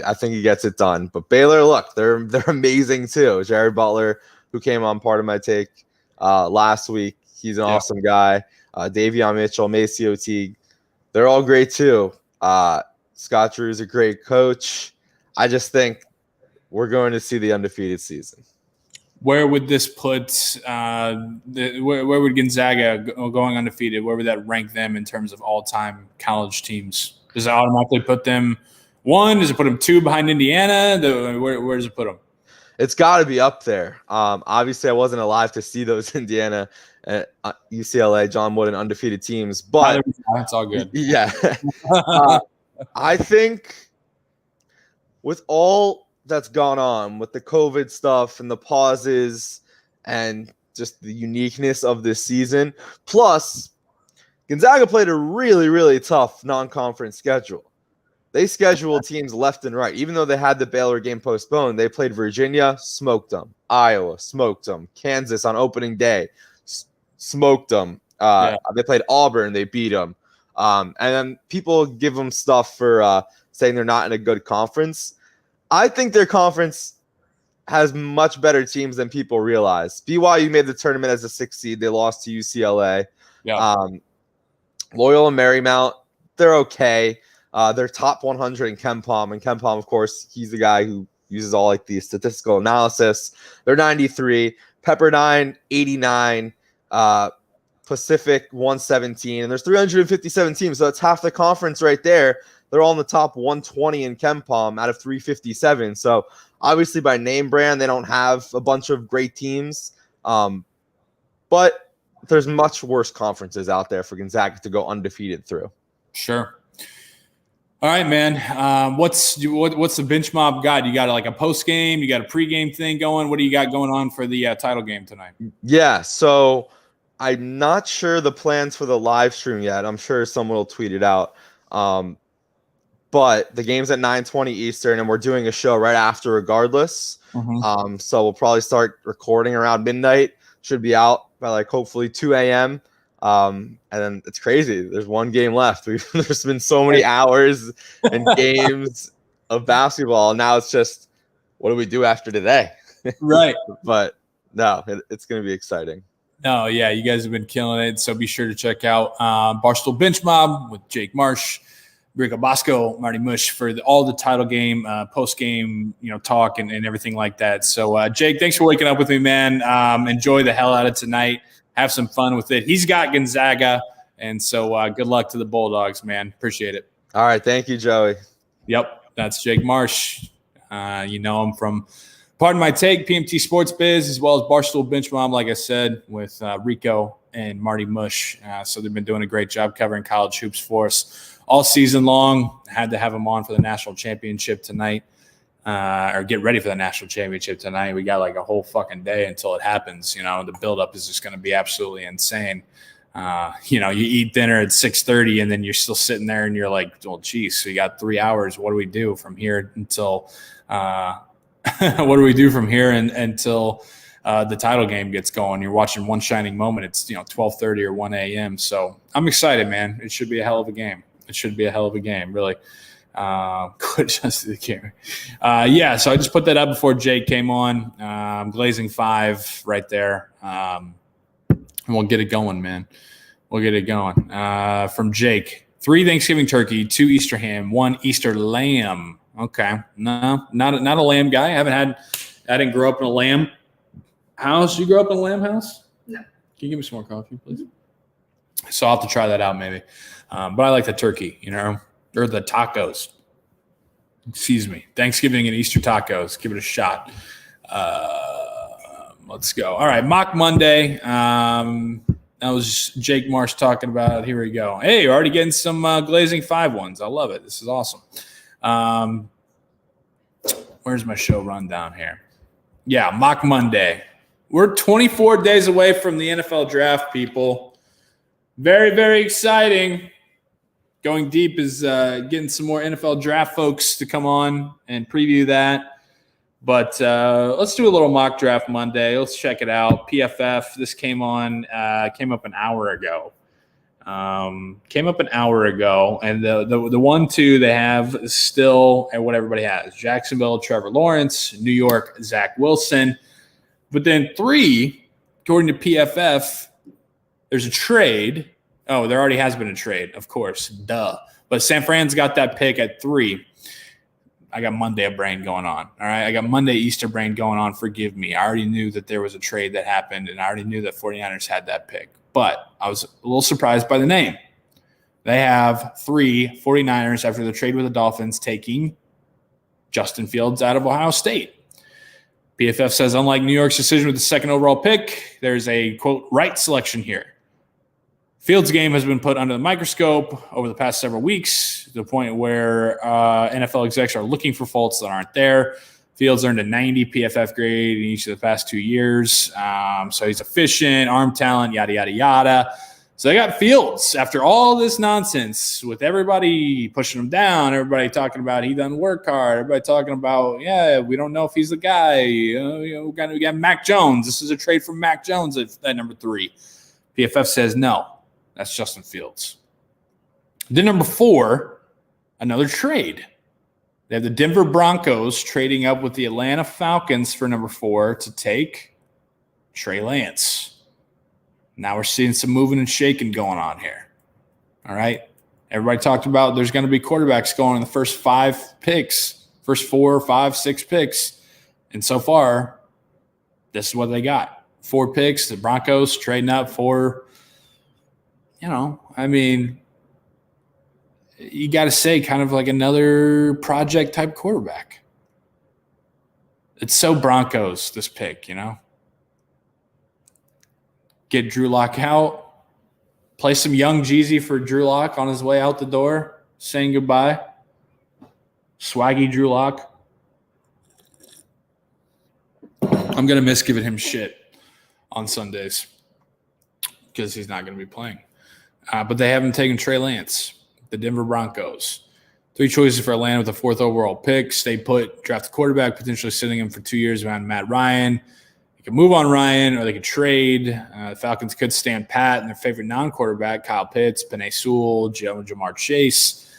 I think he gets it done. But Baylor, look, they're amazing too. Jared Butler, who came on part of my take last week, he's an awesome guy. Davion Mitchell, Maceo Teague, they're all great too. Scott Drew's a great coach. I just think we're going to see the undefeated season. Where would this put where would Gonzaga going undefeated? Where would that rank them in terms of all-time college teams? Does it automatically put them one? Does it put them two behind Indiana? Where does it put them? It's got to be up there. Obviously, I wasn't alive to see those Indiana, UCLA, John Wooden undefeated teams, but it's all good. Yeah, I think with all that's gone on with the COVID stuff and the pauses and just the uniqueness of this season, plus Gonzaga played a really, really tough non-conference schedule. They scheduled teams left and right. Even though they had the Baylor game postponed, they played Virginia, smoked them. Iowa, smoked them. Kansas on opening day, smoked them. They played Auburn, they beat them. And then people give them stuff for saying they're not in a good conference. I think their conference has much better teams than people realize. BYU made the tournament as a 6th seed. They lost to UCLA. Yeah. Loyola Marymount, they're okay. They're top 100 in KenPom. And KenPom, of course, he's the guy who uses all like the statistical analysis. They're 93. Pepperdine, 89. Pacific, 117. And there's 357 teams. So that's half the conference right there. They're all in the top 120 in KenPom out of 357. So obviously by name brand, they don't have a bunch of great teams. But there's much worse conferences out there for Gonzaga to go undefeated through. Sure. All right, man. What's the Benchmob got? You got like a post game? You got a pregame thing going? What do you got going on for the title game tonight? Yeah, so I'm not sure the plans for the live stream yet. I'm sure someone will tweet it out. But the game's at 9:20 Eastern, and we're doing a show right after regardless. Mm-hmm. So we'll probably start recording around midnight. Should be out by like hopefully 2 a.m. And then it's crazy. There's one game left. There's been so many hours and games of basketball. And now it's just, what do we do after today? Right. But no, it's going to be exciting. No, yeah, you guys have been killing it. So be sure to check out Barstool Benchmob with Jake Marsh, Rico Bosco, Marty Mush for all the title game, post game, talk and everything like that. So Jake, thanks for waking up with me, man. Enjoy the hell out of tonight. Have some fun with it. He's got Gonzaga, and so good luck to the Bulldogs, man. Appreciate it. All right, thank you, Joey. Yep, that's Jake Marsh. You know him from Pardon My Take, PMT Sports Biz, as well as Barstool Benchmob, like I said, with Rico and Marty Mush. So they've been doing a great job covering college hoops for us all season long. Had to have them on for the national championship tonight. Or get ready for the national championship tonight. We got like a whole fucking day until it happens. The buildup is just going to be absolutely insane. You eat dinner at 6:30 and then you're still sitting there and you're like, well, geez, so you got 3 hours. What do we do from here until until the title game gets going. You're watching one shining moment. It's 12:30 or 1 a.m. So I'm excited, man. It should be a hell of a game. Really. Just the camera. So I just put that up before Jake came on. Glazing 5 right there. And we'll get it going, man. From Jake. 3 Thanksgiving turkey, 2 Easter ham, 1 Easter lamb. Okay. No, not a lamb guy. I didn't grow up in a lamb house. You grew up in a lamb house? No. Can you give me some more coffee, please? So I'll have to try that out maybe. But I like the turkey, or the tacos. Excuse me. Thanksgiving and Easter tacos. Give it a shot. Let's go. All right. Mock Monday. That was Jake Marsh talking about. Here we go. Hey, you're already getting some glazing 5 ones. I love it. This is awesome. Where's my show rundown here? Yeah, Mock Monday. We're 24 days away from the NFL draft, people. Very, very exciting. Going deep is getting some more NFL draft folks to come on and preview that. But let's do a little mock draft Monday. Let's check it out. PFF. This came up an hour ago. And the 1-2 they have is still and what everybody has: Jacksonville, Trevor Lawrence; New York, Zach Wilson. But then 3, according to PFF, there's a trade. Oh, there already has been a trade, of course, duh. But San Fran's got that pick at 3. I got Monday brain going on. All right. I got Monday Easter brain going on. Forgive me. I already knew that there was a trade that happened, and I already knew that 49ers had that pick. But I was a little surprised by the name. They have 3 49ers after the trade with the Dolphins taking Justin Fields out of Ohio State. PFF says, unlike New York's decision with the 2nd overall pick, there's a, quote, right selection here. Fields' game has been put under the microscope over the past several weeks to the point where NFL execs are looking for faults that aren't there. Fields earned a 90 PFF grade in each of the past 2 years. So he's efficient, arm talent, yada, yada, yada. So they got Fields after all this nonsense with everybody pushing him down, everybody talking about he doesn't work hard, everybody talking about, we don't know if he's the guy. We got Mac Jones. This is a trade for Mac Jones at number 3. PFF says no. That's Justin Fields. Then number 4, another trade. They have the Denver Broncos trading up with the Atlanta Falcons for number 4 to take Trey Lance. Now we're seeing some moving and shaking going on here. All right. Everybody talked about there's going to be quarterbacks going in the first 5 picks, first 4, 5, 6 picks. And so far, this is what they got. 4 picks, the Broncos trading up for, you got to say kind of like another project type quarterback. It's so Broncos, this pick, Get Drew Lock out, play some young Jeezy for Drew Lock on his way out the door, saying goodbye. Swaggy Drew Lock. I'm going to miss giving him shit on Sundays because he's not going to be playing. But they haven't taken Trey Lance, the Denver Broncos. 3 choices for Atlanta with the 4th overall pick. Stay put, draft a quarterback, potentially sitting him for 2 years around Matt Ryan. They could move on Ryan or they could trade. The Falcons could stand pat in their favorite non-quarterback, Kyle Pitts, Penei Sewell, Jamar Chase.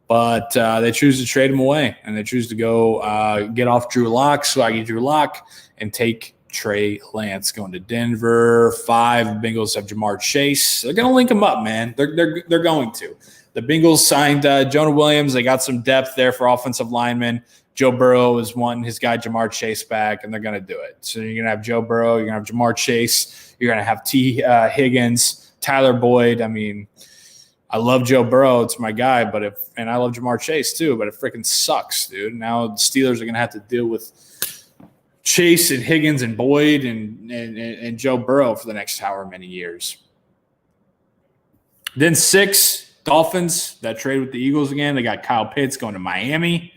But they choose to trade him away, and they choose to go get off Drew Lock, Swaggy Drew Lock, and take Trey Lance going to Denver. 5 Bengals have Jamar Chase. They're going to link him up, man. They're going to. The Bengals signed Jonah Williams. They got some depth there for offensive linemen. Joe Burrow is wanting his guy Jamar Chase back, and they're going to do it. So you're going to have Joe Burrow. You're going to have Jamar Chase. You're going to have Higgins, Tyler Boyd. I love Joe Burrow. It's my guy. And I love Jamar Chase too, but it freaking sucks, dude. Now the Steelers are going to have to deal with Chase and Higgins and Boyd and Joe Burrow for the next however many years. Then 6, Dolphins, that trade with the Eagles again. They got Kyle Pitts going to Miami.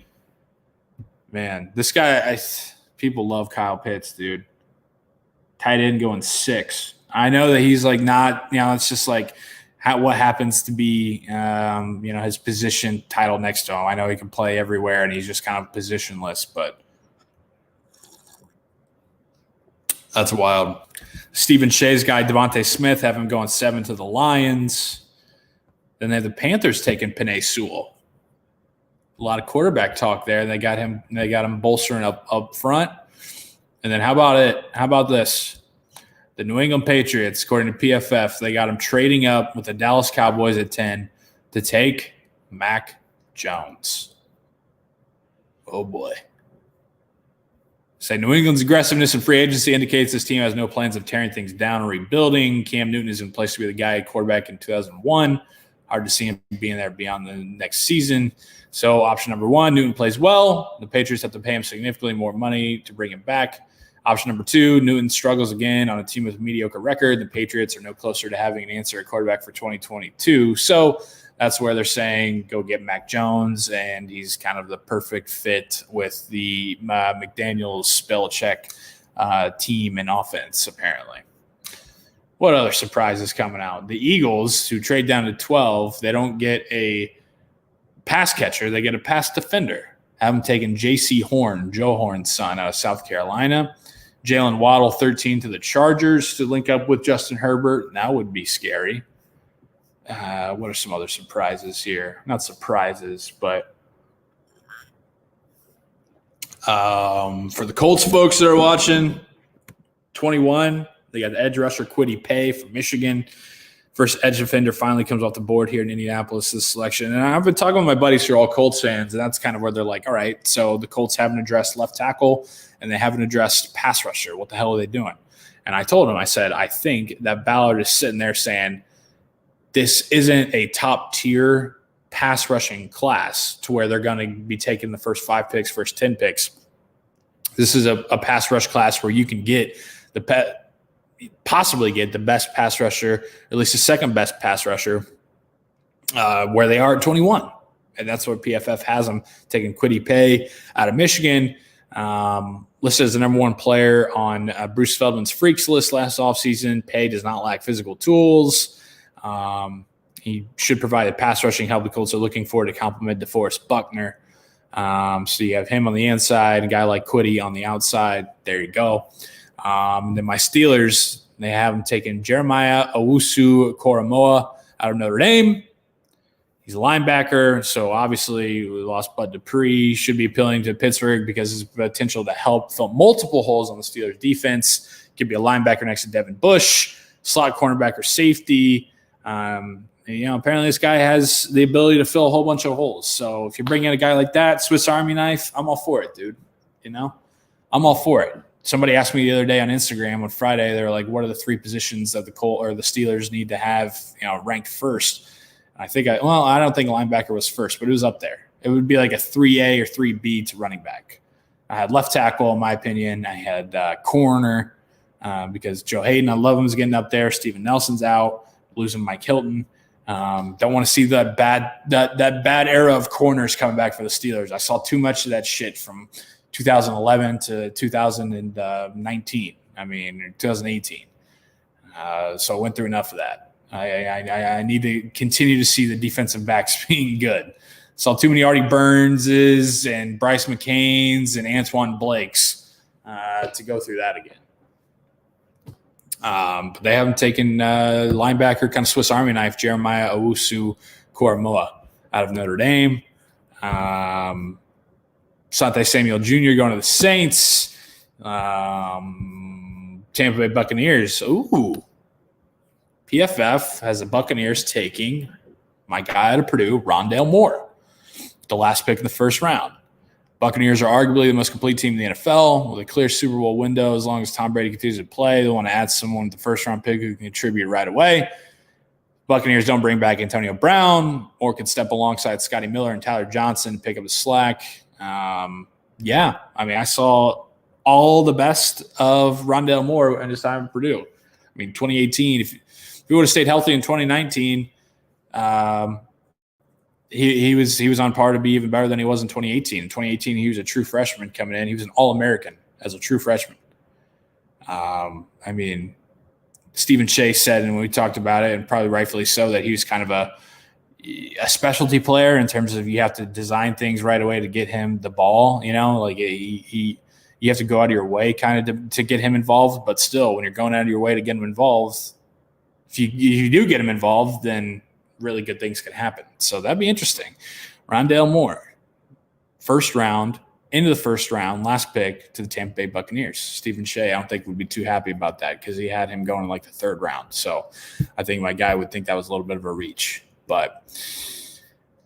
Man, this guy, people love Kyle Pitts, dude. Tight end going 6. I know that he's like not, it's just like what happens to be, his position title next to him. I know he can play everywhere and he's just kind of positionless, but That's wild. Stephen Shea's guy, Devontae Smith, have him going 7 to the Lions. Then they have the Panthers taking Penei Sewell. A lot of quarterback talk there. They got him bolstering up front. And then how about this? The New England Patriots, according to PFF, they got him trading up with the Dallas Cowboys at 10 to take Mac Jones. Oh, boy. Say New England's aggressiveness in free agency indicates this team has no plans of tearing things down or rebuilding. Cam Newton is in place to be the guy at quarterback in 2001. Hard to see him being there beyond the next season. So option number 1, Newton plays well. The Patriots have to pay him significantly more money to bring him back. Option number 2, Newton struggles again on a team with a mediocre record. The Patriots are no closer to having an answer at quarterback for 2022. So that's where they're saying go get Mac Jones, and he's kind of the perfect fit with the McDaniels-Belichick team and offense, apparently. What other surprises coming out? The Eagles, who trade down to 12, they don't get a pass catcher. They get a pass defender. Have them taken J.C. Horn, Joe Horn's son, out of South Carolina. Jalen Waddle, 13 to the Chargers to link up with Justin Herbert. That would be scary. What are some other surprises here? Not surprises, but for the Colts folks that are watching, 21, they got the edge rusher Kwity Paye from Michigan. First edge defender finally comes off the board here in Indianapolis this selection. And I've been talking with my buddies who are all Colts fans, and that's kind of where they're like, all right, so the Colts haven't addressed left tackle and they haven't addressed pass rusher. What the hell are they doing? And I told him, I said, I think that Ballard is sitting there saying, this isn't a top-tier pass rushing class to where they're going to be taking the first 5 picks, first 10 picks. This is a pass rush class where you can get possibly get the best pass rusher, at least the second best pass rusher, where they are at 21. And that's what PFF has them, taking Kwity Paye out of Michigan, listed as the number 1 player on Bruce Feldman's Freaks list last offseason. Paye does not lack physical tools. He should provide a pass rushing help the Colts are looking for to complement DeForest Buckner. So you have him on the inside, a guy like Kwity on the outside. There you go. Then my Steelers, they have him taking Jeremiah Owusu-Koramoah out of Notre Dame. He's a linebacker, so obviously we lost Bud Dupree. Should be appealing to Pittsburgh because his potential to help fill multiple holes on the Steelers' defense. Could be a linebacker next to Devin Bush, slot cornerback or safety. Apparently this guy has the ability to fill a whole bunch of holes. So if you bring in a guy like that, Swiss Army knife, I'm all for it, dude. I'm all for it. Somebody asked me the other day on Instagram on Friday, they were like, what are the 3 positions that the Steelers need to have, ranked first? And I don't think linebacker was first, but it was up there. It would be like a 3A or 3B to running back. I had left tackle, in my opinion. I had corner because Joe Hayden, I love him, is getting up there. Steven Nelson's out, losing Mike Hilton. Don't want to see that bad era of corners coming back for the Steelers. I saw too much of that shit from 2011 to 2019. 2018. So I went through enough of that. I need to continue to see the defensive backs being good. Saw too many Artie Burnses and Bryce McCains and Antoine Blakes to go through that again. But they haven't taken linebacker, kind of Swiss Army knife, Jeremiah Owusu-Koramoah out of Notre Dame. Asante Samuel Jr. going to the Saints. Tampa Bay Buccaneers. Ooh. PFF has the Buccaneers taking my guy out of Purdue, Rondale Moore, the last pick in the first round. Buccaneers are arguably the most complete team in the NFL with a clear Super Bowl window. As long as Tom Brady continues to play, they want to add someone with the first-round pick who can contribute right away. Buccaneers don't bring back Antonio Brown or can step alongside Scotty Miller and Tyler Johnson, pick up the slack. I saw all the best of Rondale Moore in his time at Purdue. 2018, if he would have stayed healthy in 2019, he was on par to be even better than he was in 2018. In 2018, he was a true freshman coming in. He was an All-American as a true freshman. Stephen Shea said, and we talked about it, and probably rightfully so, that he was kind of a specialty player in terms of you have to design things right away to get him the ball. You you have to go out of your way kind of to get him involved. But still, when you're going out of your way to get him involved, if you do get him involved, then really good things can happen. So that'd be interesting. Rondale Moore, into the first round, last pick to the Tampa Bay Buccaneers. Stephen Shea, I don't think would be too happy about that because he had him going in like the third round. So I think my guy would think that was a little bit of a reach. But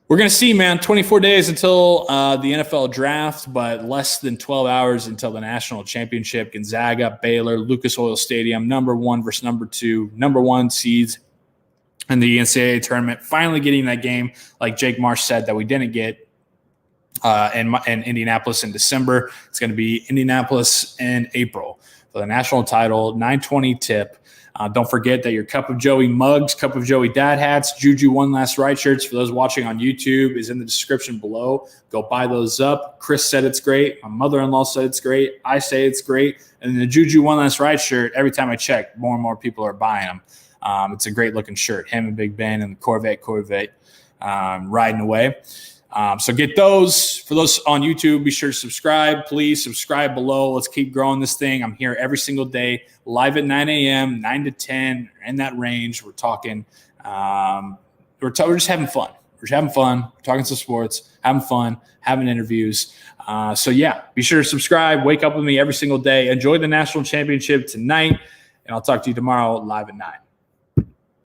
we're going to see, man. 24 days until the NFL draft, but less than 12 hours until the national championship. Gonzaga, Baylor, Lucas Oil Stadium, number 1 versus number 2, number 1 seeds in the NCAA tournament. Finally getting that game, like Jake Marsh said, that we didn't get in Indianapolis in December. It's going to be Indianapolis in April for the national title, 9:20 tip. Don't forget that your Cup of Joey mugs, Cup of Joey dad hats, Juju One Last Ride shirts for those watching on YouTube is in the description below. Go buy those up. Chris said it's great. My mother-in-law said it's great. I say it's great. And the Juju One Last Ride shirt, every time I check, more and more people are buying them. It's a great looking shirt. Him and Big Ben and the Corvette riding away. So get those. For those on YouTube, be sure to subscribe. Please subscribe below. Let's keep growing this thing. I'm here every single day, live at 9 a.m., 9 to 10, in that range. We're talking. We're just having fun. We're just having fun. We're talking some sports, having fun, having interviews. So, yeah, be sure to subscribe. Wake up with me every single day. Enjoy the national championship tonight, and I'll talk to you tomorrow live at 9.